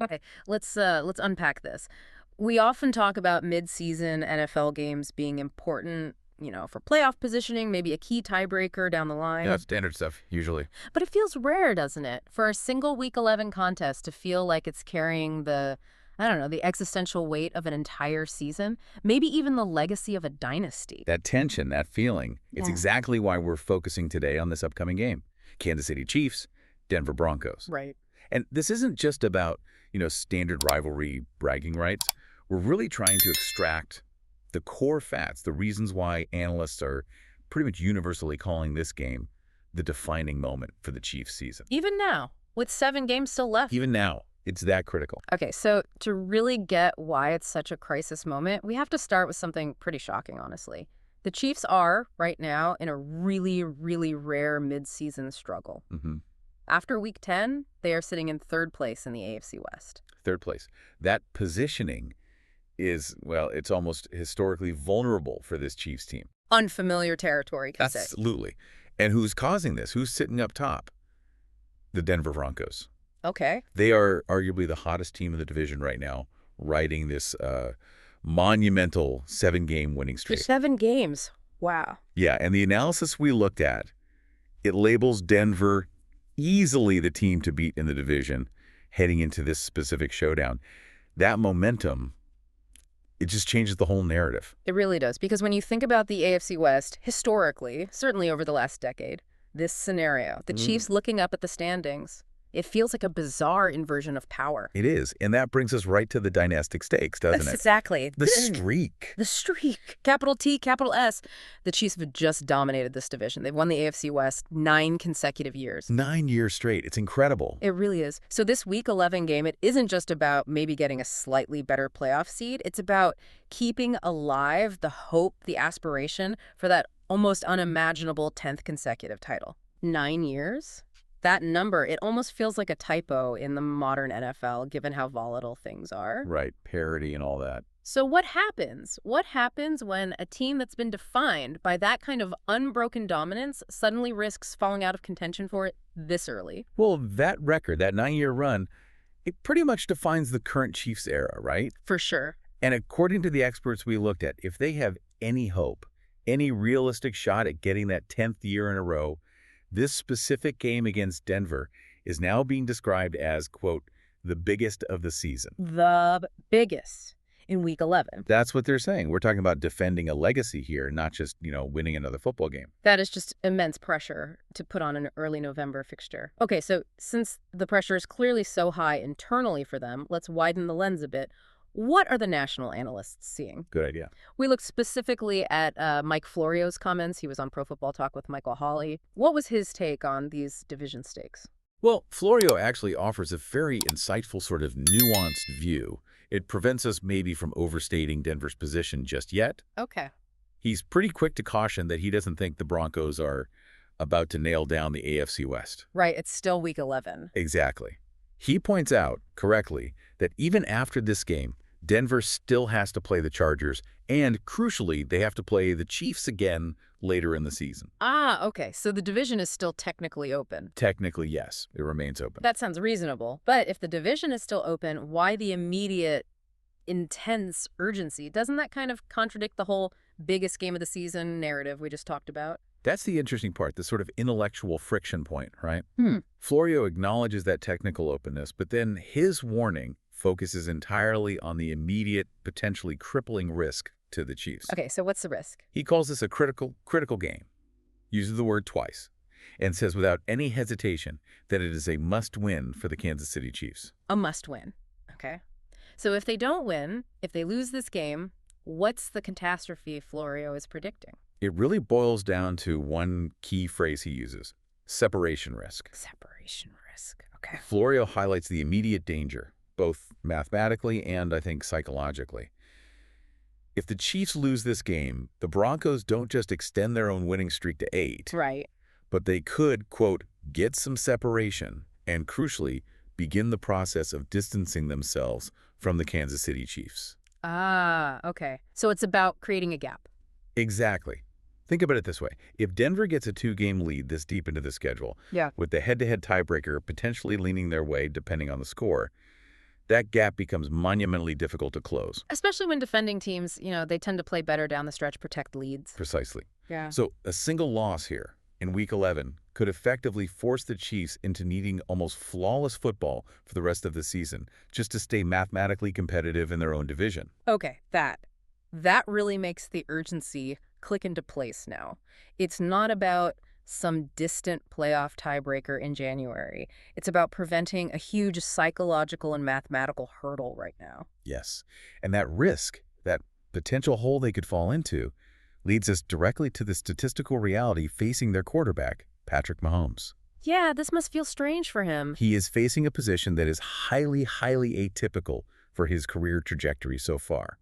Okay, let's unpack this. We often talk about mid-season NFL games being important, for playoff positioning, maybe a key tiebreaker down the Yeah, line. standard stuff, usually. But it feels rare, doesn't it, for a single Week 11 contest to feel like it's carrying I don't know, the existential weight of an entire season, maybe even the legacy of a dynasty. That tension, that feeling, it's Yeah. exactly why we're focusing today on this upcoming game. Kansas City Chiefs, Denver Broncos. Right. And this isn't just about, standard rivalry bragging rights. We're really trying to extract the core facts, the reasons why analysts are pretty much universally calling this game the defining moment for the Chiefs season. Even now, with 7 games still left. Even now, it's that critical. Okay, so to really get why it's such a crisis moment, we have to start with something pretty shocking, honestly. The Chiefs are, right now, in a really, really rare mid-season struggle. After Week 10, they are sitting in 3rd place in the AFC West. Third place. That positioning is, well, it's almost historically vulnerable for this Chiefs team. Unfamiliar territory, you can say. Absolutely. And who's causing this? Who's sitting up top? The Denver Broncos. Okay. They are arguably the hottest team in the division right now, riding this monumental 7-game winning streak. 7 games. Wow. Yeah, and the analysis we looked at, it labels Denver easily the team to beat in the division heading into this specific showdown. That momentum, it just changes the whole narrative. It really does, because when you think about the AFC West, historically, certainly over the last decade, this scenario, the Chiefs looking up at the standings, it feels like a bizarre inversion of power. It is, and that brings us right to the dynastic stakes, doesn't it? Exactly. The streak. The streak. Capital T, capital S. The Chiefs have just dominated this division. They've won the AFC West 9 consecutive years. 9 years straight. It's incredible. It really is. So this Week 11 game, it isn't just about maybe getting a slightly better playoff seed. It's about keeping alive the hope, the aspiration for that almost unimaginable 10th consecutive title. 9 years? That number, it almost feels like a typo in the modern NFL, given how volatile things are. Right, parity and all that. So what happens? What happens when a team that's been defined by that kind of unbroken dominance suddenly risks falling out of contention for it this early? Well, that record, that 9-year run, it pretty much defines the current Chiefs era, right? For sure. And according to the experts we looked at, if they have any hope, any realistic shot at getting that 10th year in a row, this specific game against Denver is now being described as, quote, the biggest of the season. The biggest in Week 11. That's what they're saying. We're talking about defending a legacy here, not just, winning another football game. That is just immense pressure to put on an early November fixture. Okay, so since the pressure is clearly so high internally for them, let's widen the lens a bit. What are the national analysts seeing? Good idea. We looked specifically at Mike Florio's comments. He was on Pro Football Talk with Michael Hawley. What was his take on these division stakes? Well, Florio actually offers a very insightful sort of nuanced view. It prevents us maybe from overstating Denver's position just yet. Okay. He's pretty quick to caution that he doesn't think the Broncos are about to nail down the AFC West. Right, it's still Week 11. Exactly. He points out, correctly, that even after this game, Denver still has to play the Chargers, and crucially, they have to play the Chiefs again later in the season. Ah, okay. So the division is still technically open. Technically, yes, it remains open. That sounds reasonable. But if the division is still open, why the immediate, intense urgency? Doesn't that kind of contradict the whole biggest game of the season narrative we just talked about? That's the interesting part, the sort of intellectual friction point, right? Florio acknowledges that technical openness, but then his warning focuses entirely on the immediate, potentially crippling risk to the Chiefs. Okay, so what's the risk? He calls this a critical game, uses the word twice, and says without any hesitation that it is a must-win for the Kansas City Chiefs. A must-win. Okay. So if they don't win, if they lose this game, what's the catastrophe Florio is predicting? It really boils down to one key phrase he uses: separation risk. Separation risk. Okay. Florio highlights the immediate danger, both mathematically and, I think, psychologically. If the Chiefs lose this game, the Broncos don't just extend their own winning streak to 8. Right. But they could, quote, get some separation and, crucially, begin the process of distancing themselves from the Kansas City Chiefs. Ah, okay. So it's about creating a gap. Exactly. Think about it this way. If Denver gets a 2-game lead this deep into the schedule, Yeah. with the head-to-head tiebreaker potentially leaning their way depending on the score, that gap becomes monumentally difficult to close. Especially when defending teams, they tend to play better down the stretch, protect leads. Precisely. Yeah. So a single loss here in Week 11 could effectively force the Chiefs into needing almost flawless football for the rest of the season just to stay mathematically competitive in their own division. Okay, that really makes the urgency click into place now. It's not about some distant playoff tiebreaker in January. It's about preventing a huge psychological and mathematical hurdle right now. Yes. And that risk, that potential hole they could fall into, leads us directly to the statistical reality facing their quarterback, Patrick Mahomes. Yeah, this must feel strange for him. He is facing a position that is highly, highly atypical for his career trajectory so far.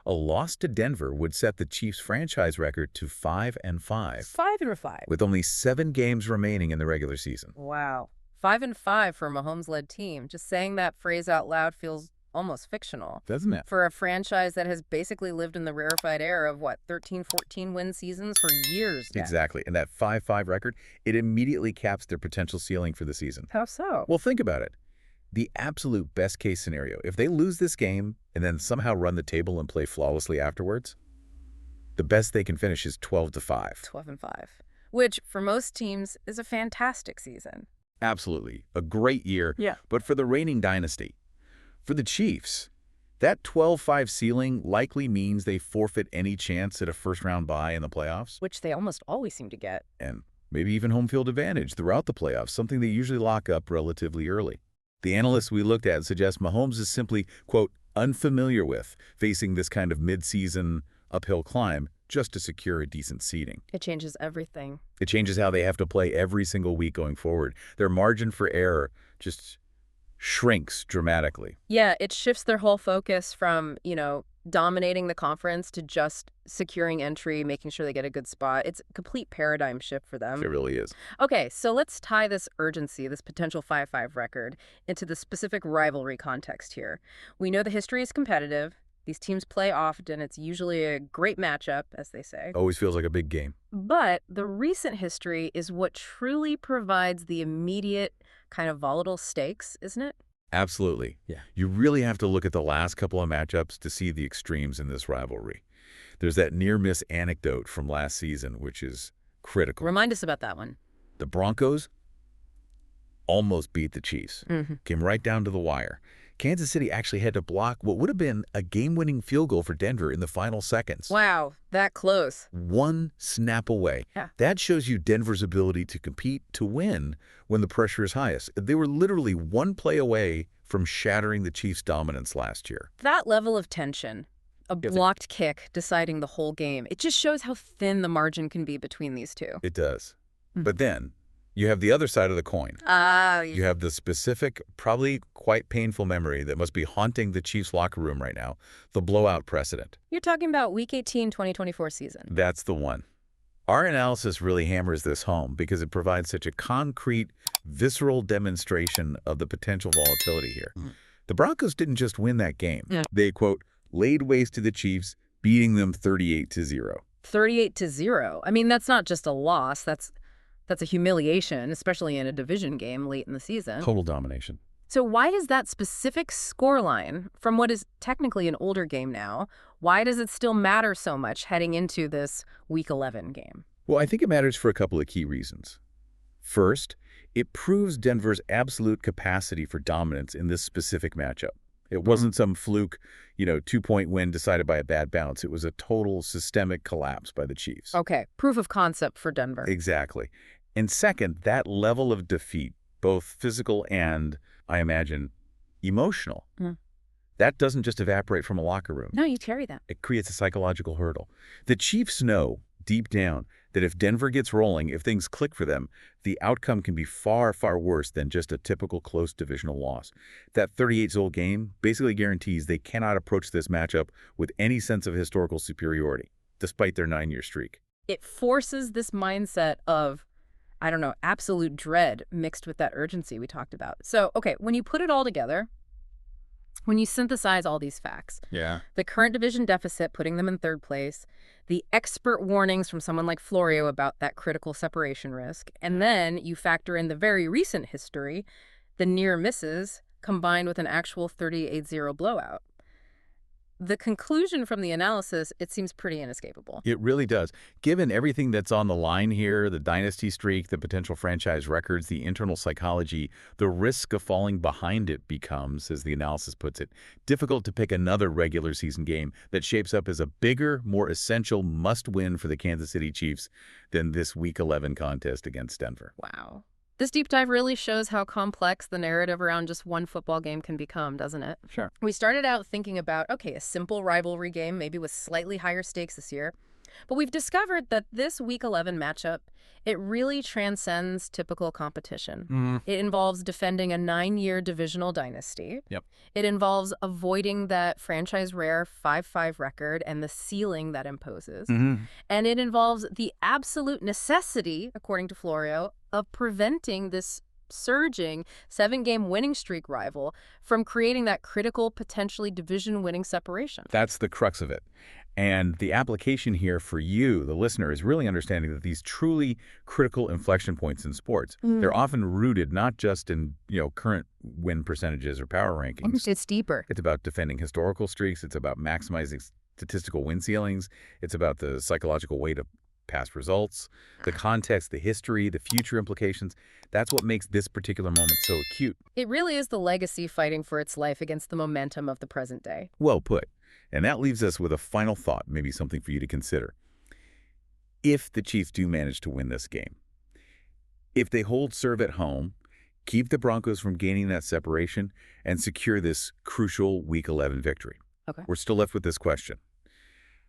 A loss to Denver would set the Chiefs' franchise record to 5-5. 5-5. With only 7 games remaining in the regular season. Wow. 5-5 for a Mahomes-led team. Just saying that phrase out loud feels almost fictional. Doesn't it? For a franchise that has basically lived in the rarefied era of, 13, 14 win seasons for years now. Exactly. And that 5-5 record, it immediately caps their potential ceiling for the season. How so? Well, think about it. The absolute best-case scenario, if they lose this game and then somehow run the table and play flawlessly afterwards, the best they can finish is 12-5. 12-5, which for most teams is a fantastic season. Absolutely. A great year. Yeah. But for the reigning dynasty, for the Chiefs, that 12-5 ceiling likely means they forfeit any chance at a first-round bye in the playoffs. Which they almost always seem to get. And maybe even home field advantage throughout the playoffs, something they usually lock up relatively early. The analysts we looked at suggest Mahomes is simply, quote, unfamiliar with facing this kind of mid-season uphill climb just to secure a decent seeding. It changes everything. It changes how they have to play every single week going forward. Their margin for error just shrinks dramatically. Yeah, it shifts their whole focus from, dominating the conference to just securing entry, making sure they get a good spot. It's a complete paradigm shift for them. It really is. Okay, so let's tie this urgency, this potential 5-5 record, into the specific rivalry context here. We know the history is competitive. These teams play often. It's usually a great matchup, as they say. Always feels like a big game. But the recent history is what truly provides the immediate kind of volatile stakes, isn't it? Absolutely. Yeah. You really have to look at the last couple of matchups to see the extremes in this rivalry. There's that near-miss anecdote from last season, which is critical. Remind us about that one. The Broncos almost beat the Chiefs. Came right down to the wire. Kansas City actually had to block what would have been a game-winning field goal for Denver in the final seconds. Wow, that close. One snap away. Yeah. That shows you Denver's ability to compete, to win, when the pressure is highest. They were literally one play away from shattering the Chiefs' dominance last year. That level of tension, a blocked kick deciding the whole game, it just shows how thin the margin can be between these two. It does. But then, you have the other side of the coin. You have the specific, probably quite painful memory that must be haunting the Chiefs' locker room right now, the blowout precedent. You're talking about Week 18, 2024 season. That's the one. Our analysis really hammers this home because it provides such a concrete, visceral demonstration of the potential volatility here. The Broncos didn't just win that game. They, quote, laid waste to the Chiefs, beating them 38-0. 38-0. I mean, that's not just a loss. That's a humiliation, especially in a division game late in the season. Total domination. So why does that specific scoreline, from what is technically an older game now, why does it still matter so much heading into this Week 11 game? Well, I think it matters for a couple of key reasons. First, it proves Denver's absolute capacity for dominance in this specific matchup. It wasn't some fluke, 2-point win decided by a bad bounce. It was a total systemic collapse by the Chiefs. Okay, proof of concept for Denver. Exactly. And second, that level of defeat, both physical and, I imagine, emotional, that doesn't just evaporate from a locker room. No, you carry that. It creates a psychological hurdle. The Chiefs know, deep down, that if Denver gets rolling, if things click for them, the outcome can be far, far worse than just a typical close divisional loss. That 38-0 game basically guarantees they cannot approach this matchup with any sense of historical superiority, despite their 9-year streak. It forces this mindset of, absolute dread mixed with that urgency we talked about. So, okay, when you put it all together, when you synthesize all these facts, the current division deficit putting them in third place, the expert warnings from someone like Florio about that critical separation risk, and then you factor in the very recent history, the near misses, combined with an actual 38-0 blowout. The conclusion from the analysis, it seems pretty inescapable. It really does. Given everything that's on the line here, the dynasty streak, the potential franchise records, the internal psychology, the risk of falling behind it becomes, as the analysis puts it, difficult to pick another regular season game that shapes up as a bigger, more essential must-win for the Kansas City Chiefs than this Week 11 contest against Denver. Wow. This deep dive really shows how complex the narrative around just one football game can become, doesn't it? Sure. We started out thinking about, okay, a simple rivalry game, maybe with slightly higher stakes this year. But we've discovered that this Week 11 matchup, it really transcends typical competition. It involves defending a 9-year divisional dynasty. Yep. It involves avoiding that franchise rare 5-5 record and the ceiling that imposes. And it involves the absolute necessity, according to Florio, of preventing this surging 7-game winning streak rival from creating that critical, potentially division-winning separation. That's the crux of it. And the application here for you, the listener, is really understanding that these truly critical inflection points in sports, they're often rooted not just in, current win percentages or power rankings. It's deeper. It's about defending historical streaks. It's about maximizing statistical win ceilings. It's about the psychological weight of past results, the context, the history, the future implications. That's what makes this particular moment so acute. It really is the legacy fighting for its life against the momentum of the present day. Well put. And that leaves us with a final thought, maybe something for you to consider. If the Chiefs do manage to win this game, if they hold serve at home, keep the Broncos from gaining that separation, and secure this crucial Week 11 victory, we're still left with this question.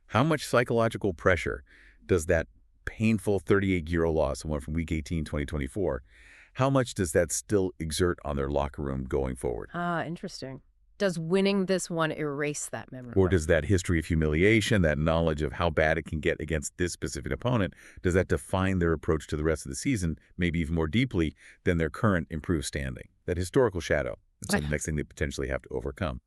How much psychological pressure does that painful 38-0 loss, the one from Week 18, 2024, how much does that still exert on their locker room going forward? Interesting. Does winning this one erase that memory? Or does that history of humiliation, that knowledge of how bad it can get against this specific opponent, does that define their approach to the rest of the season, maybe even more deeply than their current improved standing? That historical shadow. That's the next thing they potentially have to overcome.